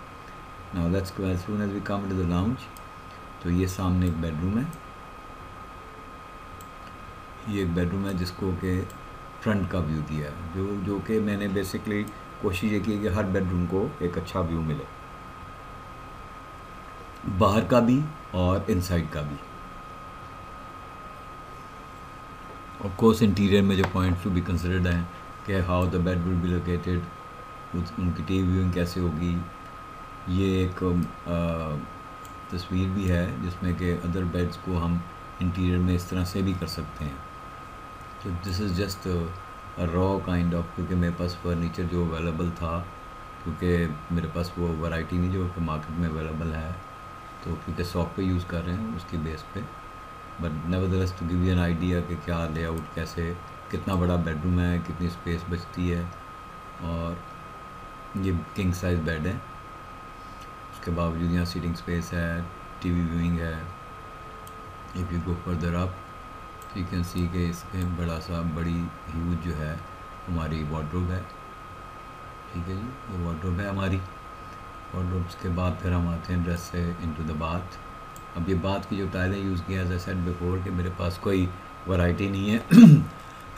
Now let's go, as soon as we come into the lounge, तो ये सामने एक बेडरूम है। ये एक बेडरूम है जिसको कि फ्रंट का व्यू दिया है, जो कि मैंने बेसिकली कोशिश ये की है कि हर बेडरूम को एक अच्छा व्यू मिले, बाहर का भी और इनसाइड का भी। ऑफ कोर्स इंटीरियर में जो पॉइंट्स टू बी कंसिडर्ड हैं कि how the bed will be located, उनकी टीवी व्यूइंग कैसे होगी। ये एक तस्वीर भी है जिसमें कि अदर बेड्स को हम इंटीरियर में इस तरह से भी कर सकते हैं। तो this is just raw kind of, क्योंकि मेरे पास फर्नीचर जो अवेलेबल था क्योंकि मेरे पास वो वैरायटी नहीं जो कि मार्केट में अवेलेबल है, तो क्योंकि सॉफ्ट पे यूज़ कर रहे हैं उसकी बेस पे। But nevertheless to give you an idea कि क्या लेआउट, कैसे, कितना बड़ा बेडरूम है, कितनी स्पेस बचती है। और ये किंग साइज़ बेड है, उसके बावजूद यहाँ सीटिंग स्पेस है, टीवी व्यूइंग है। If you go further up you can सी कि इसमें बड़ा सा बड़ी ह्यूज जो है हमारी वार्डरोब है। ठीक है जी, ये वार्डरोब है हमारी। वार्डरोब्स के बाद फिर हम आते हैं ड्रेस से इनटू द बाथ। अब ये बाथ की जो टाइलें यूज़ की एज आई सेड बिफोर कि मेरे पास कोई वैरायटी नहीं है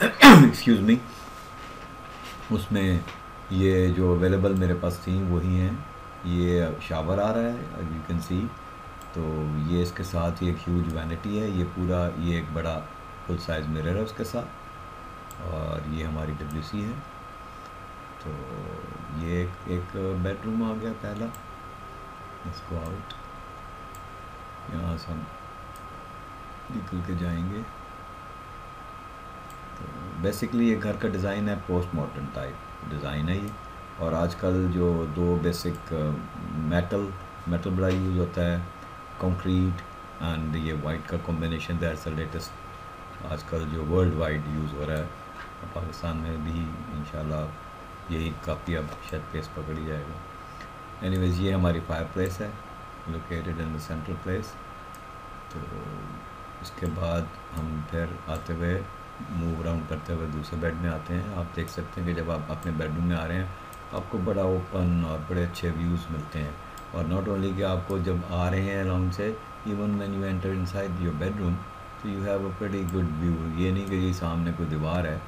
एक्सक्यूज़ मी, उसमें ये जो अवेलेबल मेरे पास थी वही हैं। ये शावर आ रहा है यू कैन सी, तो ये इसके साथ ही एक ह्यूज वैनिटी है, ये पूरा ये एक बड़ा फुल साइज़ मिरर है उसके साथ, और ये हमारी WC है। तो ये एक बेडरूम आ गया पहला। लेट्स गो आउट, यहाँ से हम निकल के जाएंगे। तो बेसिकली ये घर का डिज़ाइन है, पोस्ट मॉडर्न टाइप डिज़ाइन है ये। और आजकल जो दो बेसिक मेटल बड़ा यूज़ होता है, कंक्रीट एंड ये वाइट का कॉम्बिनेशन, दैट्स द लेटेस्ट आजकल जो वर्ल्ड वाइड यूज़ हो रहा है। पाकिस्तान में भी इंशाल्लाह यही काफ़ी अब शायद पेस पकड़ ही जाएगा। एनीवेज ये हमारी फायर प्लेस है, located in the central place. तो इसके बाद हम फिर आते हुए मूव अराउंड करते हुए दूसरे बेड में आते हैं। आप देख सकते हैं कि जब आप अपने बेडरूम में आ रहे हैं आपको बड़ा ओपन और बड़े अच्छे व्यूज़ मिलते हैं। और नॉट ओनली कि आपको जब आ रहे हैं अराउंड से, even when you enter inside your bedroom तो you have a pretty good view. ये नहीं कि ये सामने कोई दीवार है।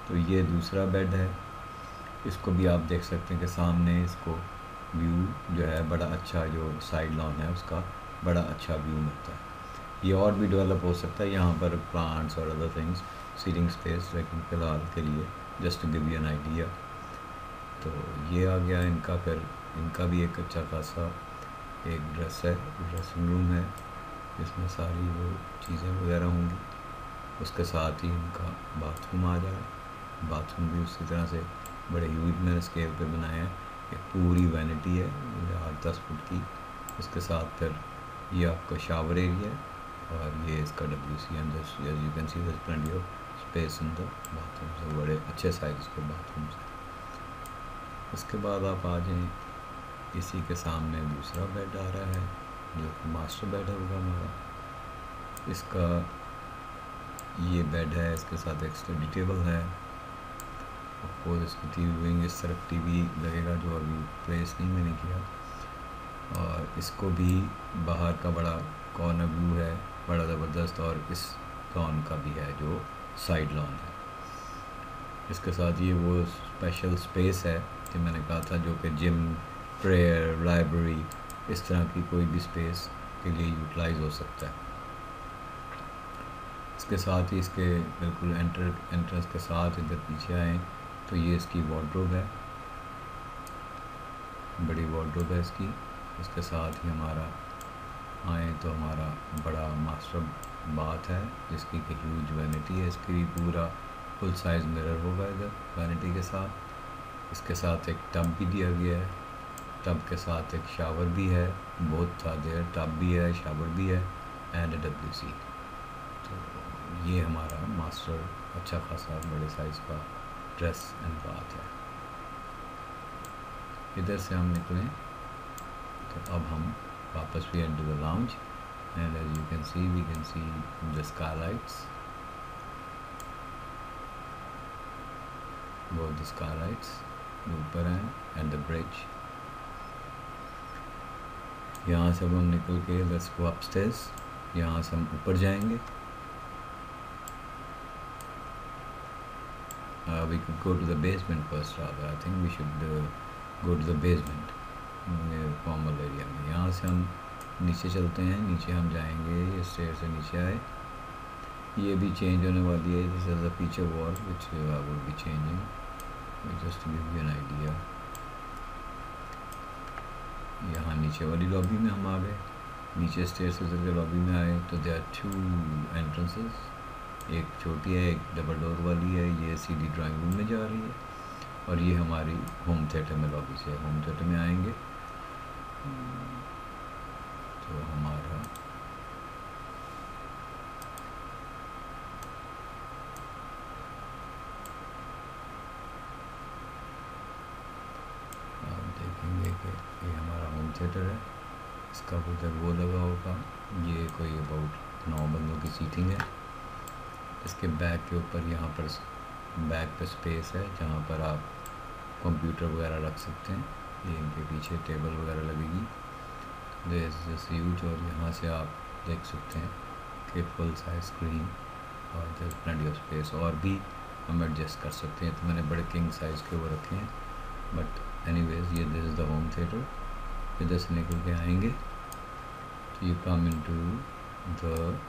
तो ये दूसरा बेड है, इसको भी आप देख सकते हैं कि सामने इसको व्यू जो है बड़ा अच्छा, जो साइड लॉन है उसका बड़ा अच्छा व्यू मिलता है। ये और भी डेवलप हो सकता है यहाँ पर प्लांट्स और अदर थिंग्स, सीटिंग स्पेस, लेकिन फ़िलहाल के लिए just to give you an idea. तो ये आ गया इनका। फिर इनका भी एक अच्छा खासा एक ड्रेसिंग रूम है जिसमें सारी वो चीज़ें वगैरह होंगी। उसके साथ ही इनका बाथरूम आ जाए। बाथरूम भी उसी तरह से बड़े ह्यूज मैंने स्केल पे बनाया है। एक पूरी वैनिटी है 8-10 फुट की। उसके साथ फिर ये आपका शावर एरिया है और ये इसका WC and as you can see there plenty of space in the bathroom. से बड़े अच्छे साइज के बाथरूम्स हैं। उसके बाद आप आ जाएँ, इसी के सामने दूसरा बेड आ रहा है जो कि मास्टर बेड होगा हमारा। इसका ये बेड है, इसके साथ एक स्टडी टेबल है। ऑफकोर्स इसकी टीवी व्यूइंग, इस तरफ टीवी लगेगा जो अभी प्लेस नहीं मैंने किया। और इसको भी बाहर का बड़ा कॉर्नर व्यू है, बड़ा ज़बरदस्त। और इस लॉन का भी है जो साइड लॉन है। इसके साथ ये वो स्पेशल स्पेस है कि मैंने कहा था, जो कि जिम, प्रेयर, लाइब्रेरी, इस तरह की कोई भी स्पेस के लिए यूटिलाइज हो सकता है। इसके साथ ही इसके बिल्कुल एंट्रेंस के साथ इधर पीछे आएँ तो ये इसकी वार्डरोब है, बड़ी वार्डरोब है इसकी। उसके साथ ही हमारा आए तो हमारा बड़ा मास्टर बाथ है जिसकी कि ह्यूज वैनिटी है। इसकी भी पूरा फुल साइज़ मिरर होगा इधर वैनिटी के साथ। इसके साथ एक टब भी दिया गया है, टब के साथ एक शावर भी है, बहुत था देर, टब भी है, शावर भी है एंड WC। तो ये हमारा मास्टर अच्छा खासा बड़े साइज़ का ड्रेस एंड बाथ है। इधर से हम निकलें तो अब हम वापस भी enter the lounge and as you can see we can see the skylights, both the skylights ऊपर हैं एंड द ब्रिज। यहाँ से अब हम निकल के लेट्स गो अपस्टेयर्स, यहाँ से हम ऊपर जाएंगे। We could go to the basement first rather. I think we should go to the basement formal area में। यहाँ से हम नीचे चलते हैं, नीचे हम जाएंगे, ये स्टेयर से नीचे आए। ये भी चेंज होने वाली है, this is a feature wall which I will be changing just to give you an idea. यहाँ नीचे वाली लॉबी में हम आ गए, नीचे स्टेयर से उतर के लॉबी में आए तो देयर आर 2 एंट्रेंसेस, एक छोटी है, एक डबल डोर वाली है। ये सीधी ड्राइंग रूम में जा रही है और ये हमारी होम थिएटर में लॉबी से, होम थिएटर में आएंगे तो हमारा आप देखेंगे कि ये हमारा होम थिएटर है। इसका उधर वो लगा होगा, ये कोई अबाउट 9 बंदों की सीटिंग है। इसके बैक के ऊपर यहाँ पर बैक पे स्पेस है जहाँ पर आप कंप्यूटर वगैरह रख सकते हैं। ये इनके पीछे टेबल वगैरह लगेगी, दिस इज ह्यूज। और यहाँ से आप देख सकते हैं कि फुल साइज स्क्रीन और देयर प्लेंटी ऑफ स्पेस। और भी हम एडजस्ट कर सकते हैं, तो मैंने बड़े किंग साइज़ के वो रखे हैं। बट एनीवेज ये this is the home theatre. इधर से निकल के आएंगे तो you come into the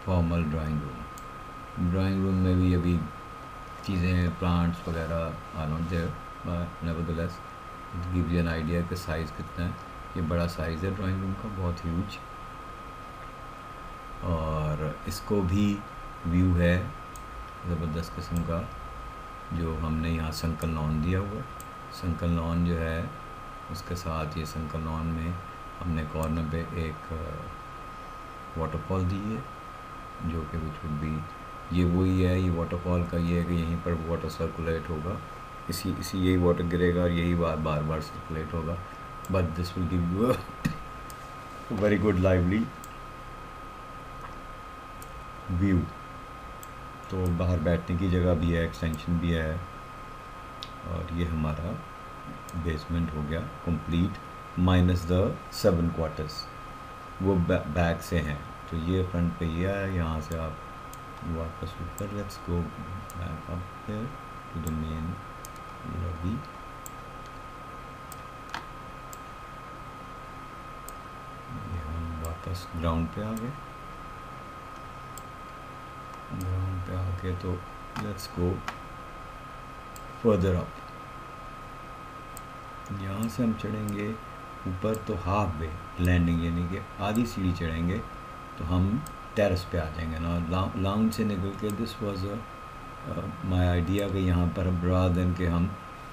formal drawing room. Drawing room में भी अभी चीज़ें, प्लांट्स वगैरह are not there, but nevertheless it gives you an idea कि साइज़ कितना है। ये बड़ा साइज़ है ड्राइंग रूम का, बहुत ह्यूज। और इसको भी व्यू है ज़बरदस्त किस्म का, जो हमने यहाँ संकल लॉन दिया हुआ है। संकल लॉन जो है उसके साथ ये संकल लॉन में हमने कॉर्नर पे एक वाटरफॉल दी है, जो कि विच वुड बी, ये वही है। ये वाटरफॉल का ये है कि यहीं पर वाटर सर्कुलेट होगा, इसी यही वाटर गिरेगा और यही बार बार सर्कुलेट होगा। But this will give you a very good lively view. तो बाहर बैठने की जगह भी है, एक्सटेंशन भी है। और ये हमारा बेसमेंट हो गया कंप्लीट, माइनस द 7 क्वार्टर्स वो बैक से हैं। तो ये फ्रंट पे ये है। यहाँ से आप वापस ऊपर, let's go back up here to the main lobby. ये हम वापस ग्राउंड पे आ गए। ग्राउंड पे आके तो लेट्स गो फर्दर अप। यहाँ से हम चढ़ेंगे ऊपर तो हाफ वे लैंडिंग, यानी कि आधी सीढ़ी चढ़ेंगे तो हम टेरेस पे आ जाएंगे ना। लाउंज से निकल के दिस वाज माय आइडिया कि यहाँ पर रादर देन कि हम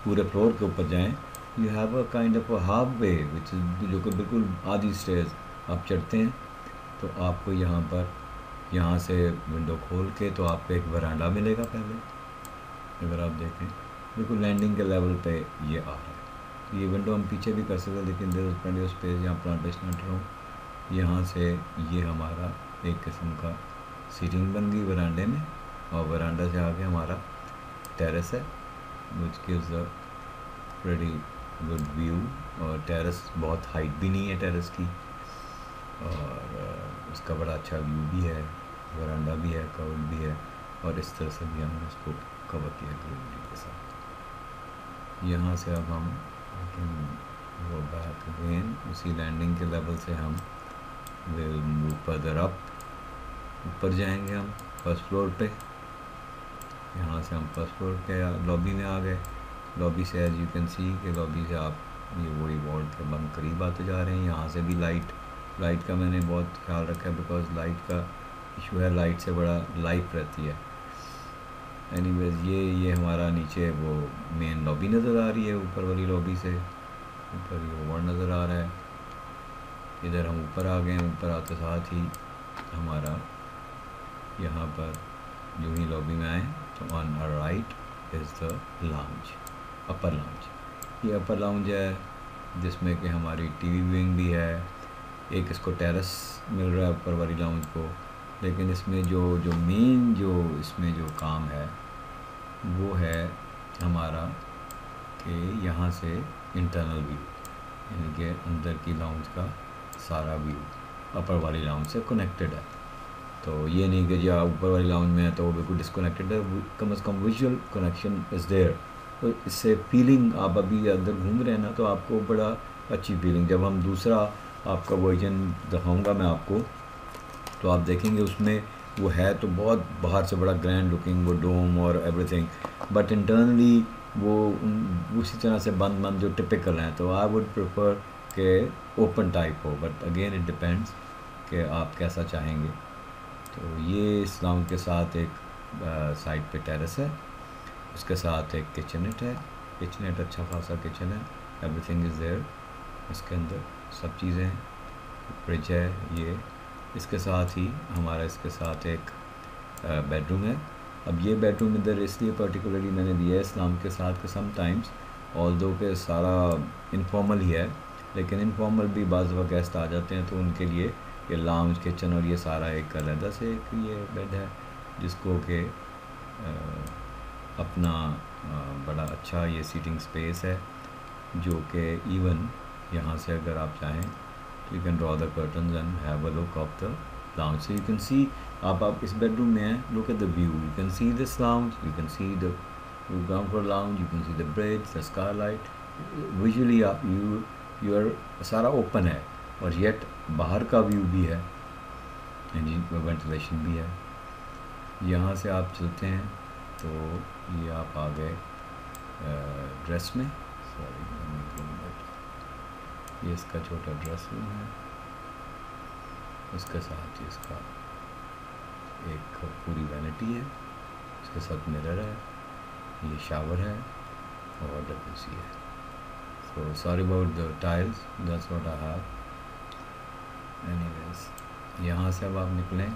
पूरे फ्लोर के ऊपर जाएं, you have a kind of a half way which is, जो कि बिल्कुल आधी स्टेज आप चढ़ते हैं। तो आपको यहाँ पर, यहाँ से विंडो खोल के तो आपको एक वरांडा मिलेगा पहले। अगर आप देखें बिल्कुल लैंडिंग के लेवल पे ये आ रहा है। तो ये विंडो हम पीछे भी कर सकते हैं, लेकिन there is plenty of space. यहाँ प्लांटेशन एंटर हूँ, यहाँ से ये हमारा एक किस्म का सीटिंग बन गई वरांडे में। और वरांडा से आगे हमारा टेरेस है, which gives a pretty good view. और टेरेस बहुत हाइट भी नहीं है टेरेस की, और उसका बड़ा अच्छा व्यू भी है। वरांडा भी है, कवर्ड भी है, और इस तरह से भी हमने उसको कवर किया ग्रीनरी के साथ। यहाँ से अब हम वो बैक अगेन उसी लैंडिंग के लेवल से हम विल मूव फर्दर अप, ऊपर जाएंगे हम फर्स्ट फ्लोर पे। यहाँ से हम फर्स्ट फ्लोर के लॉबी में आ गए। लॉबी से एज यू कैन सी कि लॉबी से आप ये वही वॉल के बंद करीब आते जा रहे हैं। यहाँ से भी लाइट का मैंने बहुत ख्याल रखा है, बिकॉज लाइट का इशू है, लाइट से बड़ा लाइफ रहती है। एनीवेज ये हमारा नीचे वो मेन लॉबी नज़र आ रही है, ऊपर वाली लॉबी से ऊपर ये वॉल नज़र आ रहा है। इधर हम ऊपर आ गए। ऊपर आते साथ ही हमारा यहाँ पर जो ही लॉबी में आए तो on our right is the lounge, upper lounge. ये अपर लाउंज है जिसमें कि हमारी टीवी व्यूइंग भी है। एक इसको टेरेस मिल रहा है ऊपर वाली लाउंज को, लेकिन इसमें जो मेन जो इसमें जो काम है वो है हमारा कि यहाँ से इंटरनल व्यू, यानी कि अंदर की लाउंज का सारा व्यू अपर वाली लाउंज से कनेक्टेड है। तो ये नहीं कि जो ऊपर वाली लाउंज में है तो वो बिल्कुल डिस्कनेक्टेड है, कम से कम विजुअल कनेक्शन इज़ देयर। तो इससे फीलिंग, आप अभी अंदर घूम रहे हैं ना, तो आपको बड़ा अच्छी फीलिंग। जब हम दूसरा आपका वर्जन दिखाऊंगा मैं आपको, तो आप देखेंगे उसमें वो है तो बहुत बाहर से बड़ा ग्रैंड लुकिंग, वो डोम और एवरीथिंग, बट इंटरनली वो उसी तरह से बंद जो टिपिकल हैं। तो आई वुड प्रेफर के ओपन टाइप हो, बट अगेन इट डिपेंड्स कि आप कैसा चाहेंगे। तो ये इस लाउंज के साथ एक साइड पे टेरेस है, उसके साथ एक किचनट है, किचनेट अच्छा खासा किचन है, एवरीथिंग इज़ देयर। इसके अंदर सब चीज़ें हैं, फ्रिज है ये। इसके साथ ही हमारा इसके साथ एक बेडरूम है। अब ये बेडरूम इधर इसलिए पर्टिकुलरली मैंने दिया है इस्लाम के साथ कि समटाइम्स ऑल्दो के सारा इनफॉर्मल ही है, लेकिन इनफॉर्मल भी बाज़ दफ़ा गेस्ट आ जाते हैं तो उनके लिए ये लाउंज किचन और ये सारा एक अलहदा से एक ये बेड है जिसको कि अपना बड़ा अच्छा ये सीटिंग स्पेस है, जो कि इवन यहाँ से अगर आप चाहें तो you can draw the curtains and have a look of the lounge. So you can see, आप इस बेडरूम में हैं, look at the view, you can see this lounge, you can see the ground floor lounge, you can see the bridge, the skylight, visually आप you सारा open है और yet बाहर का व्यू भी है, वेंटिलेशन भी है। यहाँ से आप चलते हैं तो ये आप आ गए ड्रेस में, ये इसका छोटा ड्रेस रूम है, उसके साथ ही इसका एक पूरी वैनिटी है, उसके साथ मिरर है, ये शावर है और WC है। So sorry about the tiles, that's what I have. Anyways, यहाँ से अब आप निकलें,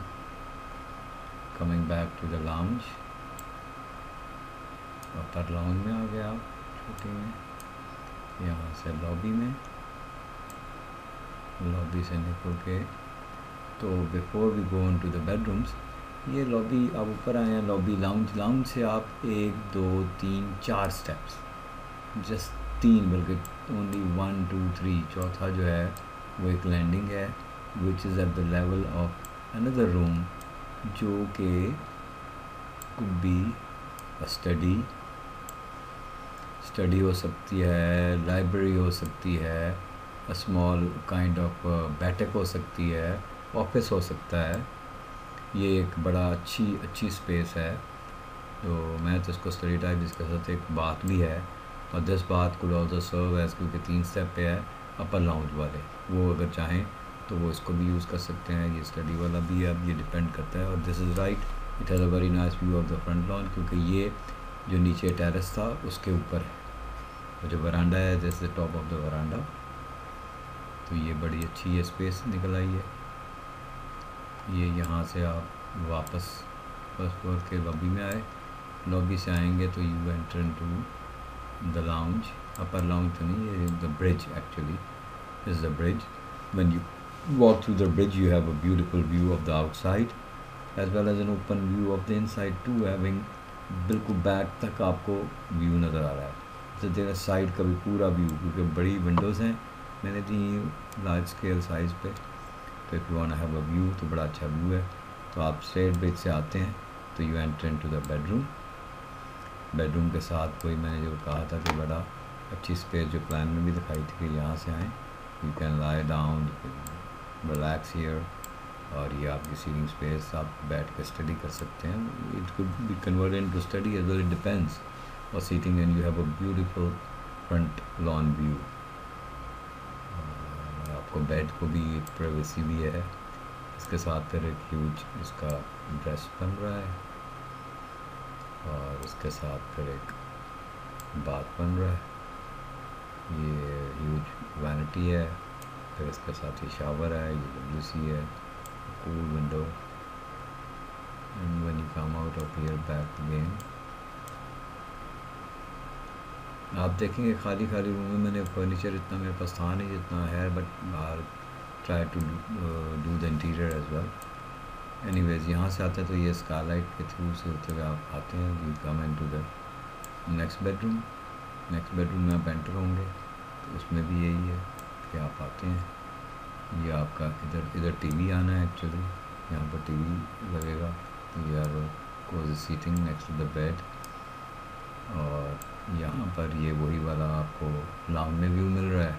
coming back to the lounge, upper lounge में आ गए आप छोटी में। यहाँ से लॉबी में, लॉबी से निकल के तो before we go into the bedrooms, ये लॉबी आप ऊपर आए हैं, लॉबी लाउंज से आप 1 2 3 4 स्टेप्स, जस्ट 3 बल्कि ओनली 1 2 3, चौथा जो है वो एक लैंडिंग है which is at the level of another room, जो कि कुड बी अ स्टडी हो सकती है, लाइब्रेरी हो सकती है, अ स्मॉल काइंड ऑफ बैठक हो सकती है, ऑफिस हो सकता है। ये एक बड़ा अच्छी स्पेस है, तो मैं तो इसको स्टडी टाइप, जिसके साथ एक बात भी है, और दिस बात कुड ऑल्सो सर्व एज, क्योंकि 3 स्टेप पे है अपर लाउंज वाले, वो अगर चाहें तो वो इसको भी यूज़ कर सकते हैं। ये स्टडी वाला भी है, अब ये डिपेंड करता है। और this is right, it has a very nice view of the front lawn, क्योंकि ये जो नीचे टेरेस था उसके ऊपर है, और जो वरांडा है this is top of the वरांडा। तो ये बड़ी अच्छी ये स्पेस निकल आई है। ये यहाँ से आप वापस फर्स्ट फ्लोर के लॉबी में आए, लॉबी से आएंगे तो you enter into the lounge, upper lounge तो नहीं, ये the bridge actually is the bridge. When you walk through the bridge you have a beautiful view of the outside as well as an open view of the inside too, having बिल्कुल back तक आपको view नज़र आ रहा है, जैसे तेरा side का भी पूरा व्यू, क्योंकि बड़ी विंडोज़ हैं मैंने दी लार्ज स्केल साइज़ पे। तो if you want to have a view तो बड़ा अच्छा व्यू है। तो आप स्ट्रेट ब्रिज से आते हैं तो you enter into the bedroom. Bedroom के साथ कोई मैंने जो कहा था कि बड़ा अच्छी स्पेस जो प्लान में भी दिखाई थी कि यहाँ से आएँ, you can lie down, relax here, और ये आपकी सीटिंग स्पेस, आप बैठ के स्टडी कर सकते हैं। It could be converted into study as well, it depends, और seating and you have a beautiful front lawn view. आपको बेड को भी एक प्राइवेसी भी है, इसके साथ फिर एक ह्यूज इसका ड्रेस बन रहा है, और इसके साथ फिर एक बाथ बन रहा है, ये ह्यूज वैनिटी है, फिर इसके साथ ही शावर है, ये WC है, cool window, and when you come out of hear back again आप देखेंगे खाली रूम में मैंने फर्नीचर इतना मेरे पास था नहीं जितना है, but I try to do the interior as well. Anyways, यहाँ से आते हैं तो ये स्कारलाइट के थ्रू से होते हुए आप आते हैं, you come into the next bedroom. Next bedroom में आप एंटर होंगे तो उसमें भी यही है कि आप आते हैं, ये आपका इधर टीवी आना है एक्चुअली, यहाँ पर टीवी लगेगा, तो ये are cosy seating next to the bed, और यहाँ पर ये वही वाला आपको लाउंज में व्यू मिल रहा है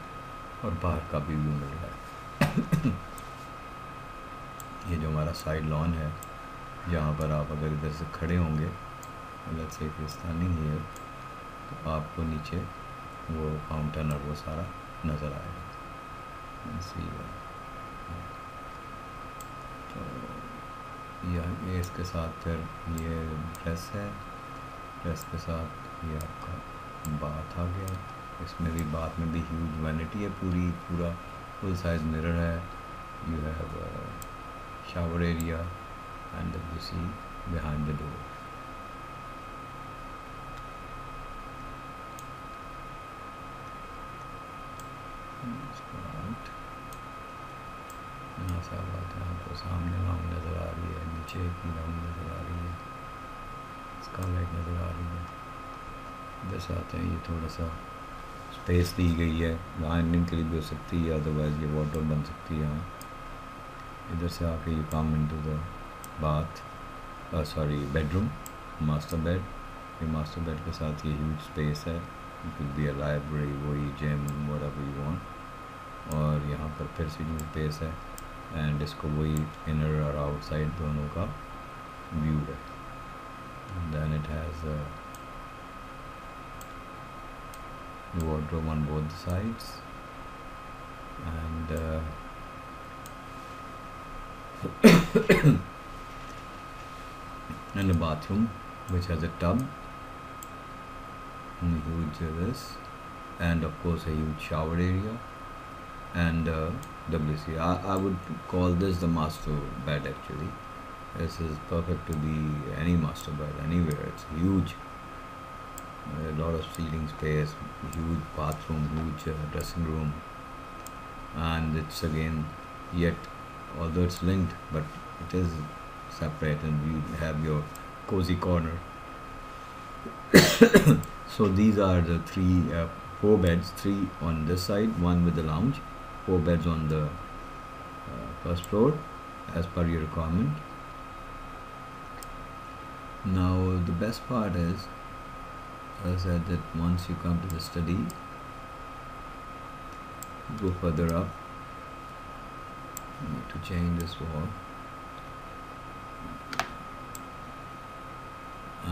और बाहर का भी व्यू मिल रहा है। ये जो हमारा साइड लॉन है, यहाँ पर आप अगर इधर से खड़े होंगे, लेट्स से स्टैंडिंग हियर, तो आपको नीचे वो फाउंटेन और वो सारा नज़र आएगा। तो ये इसके साथ फिर ये ड्रेस है, ड्रेस के साथ ये आपका बाथ रखा गया है। इसमें भी बात में भी ह्यूज वैनिटी है, पूरा फुल साइज मिरर है। You have shower area and WC behind the door. यहाँ से अब आते हैं, आपको सामने लाउंज नज़र आ रही है, नीचे की लाउंज नज़र आ रही है, स्काईलाइट नज़र आ रही है। इधर से आते हैं, ये थोड़ा सा स्पेस दी गई है, आयरनिंग के लिए भी हो सकती है, अदरवाइज़ ये वार्डरोब बन सकती है यहाँ। इधर से आके you come into the bath, bedroom, master bed. ये मास्टर बेड के साथ ये ह्यूज स्पेस है, it could be a library, वही जिम, व्हाटएवर यू वांट। और यहाँ पर फिर से ह्यूज स्पेस है एंड इसको वही इनर और आउटसाइड दोनों का व्यू है। Then it has wardrobe on both sides and and a bathroom which has a tub and huge this, and of course a huge shower area and WC. I would call this the master bed actually. This is perfect to be any master bed anywhere. It's huge, a lot of ceiling space, huge bathroom, huge dressing room, and it's again yet, although it's linked, but it is separate and you have your cozy corner. So these are the four beds, 3 on this side, 1 with the lounge, 4 beds on the first floor as per your requirement. Now the best part is, as I said, that once you come to the study, go further up, you need to change this wall,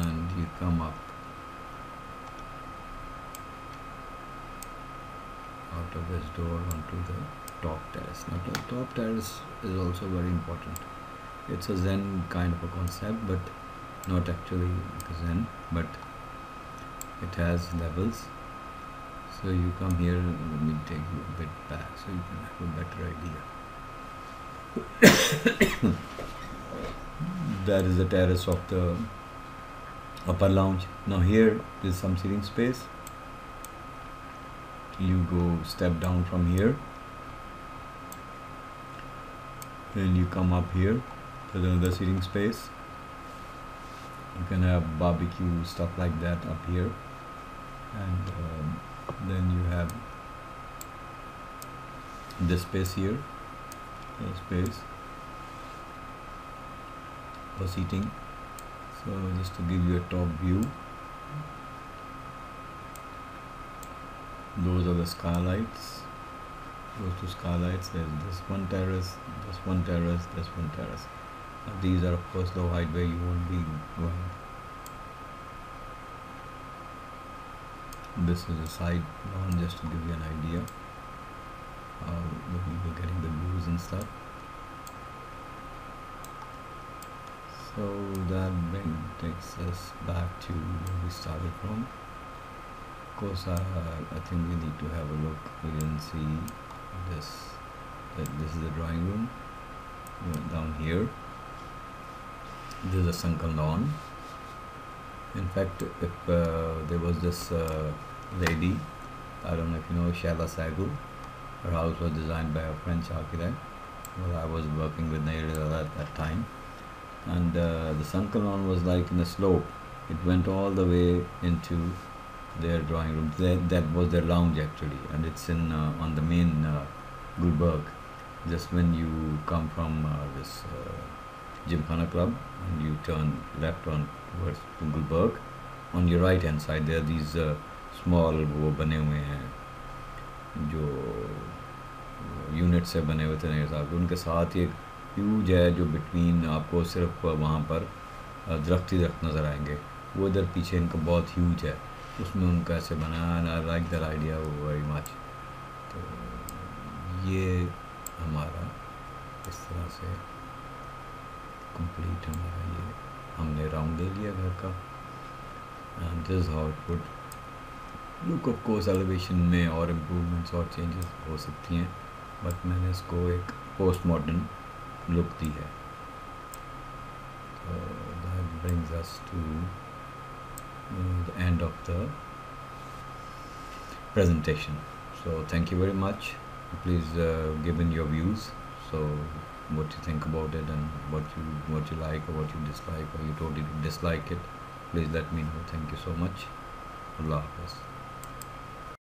and you come up out of this door onto the top terrace. Now the top terrace is also very important. It's a Zen kind of a concept, but not actually Zen, but it has levels. So you come here, let me take you a bit back so you can have a better idea. That is the terrace of the upper lounge. Now here is some seating space. You go step down from here and you come up here to another seating space. You can have barbecue, stuff like that up here, and then you have this space here, space for seating. So just to give you a top view, those are the skylights, those 2 skylights. There's this one terrace, this one terrace, this one terrace. Now these are of course low height where you won't be going. This is a side lawn, just to give you an idea how the people getting the views and stuff. So that takes us back to where we started from. Of course, I think we need to have a look. We can see this, that this is the drawing room. Down here, this is a sunken lawn. In fact, if there was this lady, I don't know if you know Shaila Sahgal, her house was designed by a French architect. Well, I was working with Nair at that time, and the sunken lawn was like in a slope. It went all the way into their drawing room. That was their lounge actually, and it's in on the main Gulberg. Just when you come from this Gymkhana Club and you turn left on towards Gulberg, on your right hand side there are these small वो बने हुए हैं जो unit से बने हुए थे मेरे साथ, उनके साथ एक ह्यूज है जो बिटवीन आपको सिर्फ वहाँ पर दरख्त ही दरख्त नज़र आएंगे, वो इधर पीछे इनका बहुत ह्यूज है, उसमें उनका ऐसे बनाया। I like that idea very much. तो ये हमारा इस तरह से कंप्लीट हमारा ये हमने राउंड ले लिया घर का, and this how it would look of course elevation में और इम्प्रूवमेंट्स और चेंजेस हो सकती हैं, बट मैंने इसको एक पोस्ट मॉडर्न लुक दी है. So that brings us to the end of the presentation. So thank you very much. Please give in your views. So what you think about it, and what you like or what you dislike, or you totally dislike it, please let me know. Thank you so much. Allah Hafiz.